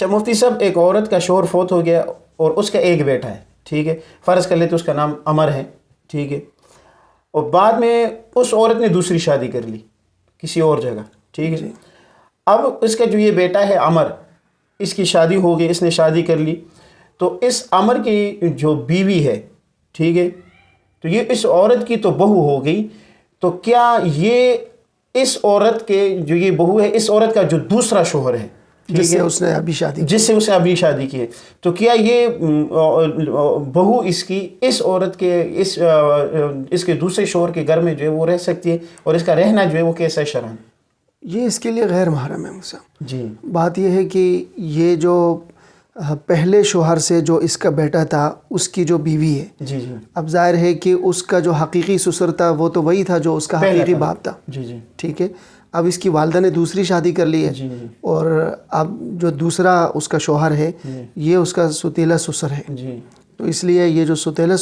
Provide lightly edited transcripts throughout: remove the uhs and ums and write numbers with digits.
اچھا مفتی صاحب، ایک عورت کا شوہر فوت ہو گیا اور اس کا ایک بیٹا ہے، ٹھیک ہے، فرض کر لیتے اس کا نام عمر ہے، ٹھیک ہے، اور بعد میں اس عورت نے دوسری شادی کر لی کسی اور جگہ، ٹھیک ہے، اب اس کا جو یہ بیٹا ہے عمر، اس کی شادی ہو گئی، اس نے شادی کر لی، تو اس عمر کی جو بیوی ہے، ٹھیک ہے، تو یہ اس عورت کی تو بہو ہو گئی، تو کیا یہ اس عورت کے جو یہ بہو ہے، اس عورت کا جو دوسرا شوہر ہے جس سے اس نے ابھی شادی کی، جس سے اس نے ابھی شادی کی ہے، تو کیا یہ بہو اس کی اس عورت کے اس کے دوسرے شوہر کے گھر میں جو ہے وہ رہ سکتی ہے، اور اس کا رہنا جو ہے وہ کیسا ہے شرعاً؟ یہ اس کے لیے غیر محرم ہے موسیٰ۔ جی بات یہ ہے کہ یہ جو پہلے شوہر سے جو اس کا بیٹا تھا، اس کی جو بیوی ہے، جی جی اب ظاہر ہے کہ اس کا جو حقیقی سسر تھا وہ تو وہی تھا جو اس کا حقیقی باپ تھا، جی جی ٹھیک ہے، اب اس کی والدہ نے دوسری شادی کر لی ہے، جی جی اور اب جو دوسرا اس کا شوہر ہے یہ اس کا ستیلا سسر ہے، جی تو اس لیے یہ جو ستیلا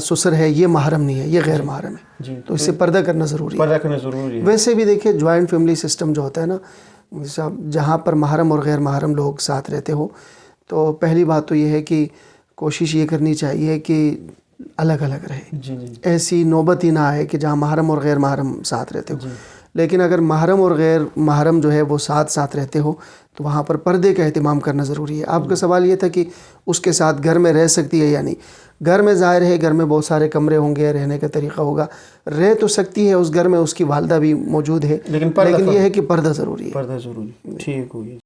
سسر ہے یہ محرم نہیں ہے، یہ غیر محرم ہے، جی، تو اس سے پردہ کرنا ضروری ہے۔ پردہ کرنا ضروری ہے۔ ویسے بھی دیکھیں جوائنٹ فیملی سسٹم جو ہوتا ہے نا، جہاں پر محرم اور غیر محرم لوگ ساتھ رہتے ہو، تو پہلی بات تو یہ ہے کہ کوشش یہ کرنی چاہیے کہ الگ الگ رہے، جی جی ایسی نوبت ہی نہ آئے کہ جہاں محرم اور غیر محرم ساتھ رہتے ہو، جی لیکن اگر محرم اور غیر محرم جو ہے وہ ساتھ رہتے ہو تو وہاں پر پردے کا اہتمام کرنا ضروری ہے۔ آپ کا سوال یہ تھا کہ اس کے ساتھ گھر میں رہ سکتی ہے یا نہیں۔ گھر میں ظاہر ہے گھر میں بہت سارے کمرے ہوں گے، رہنے کا طریقہ ہوگا، رہ تو سکتی ہے اس گھر میں، اس کی والدہ بھی موجود ہے، لیکن یہ ہے کہ پردہ ضروری ہے۔ پردہ ضروری، ٹھیک ہوگی۔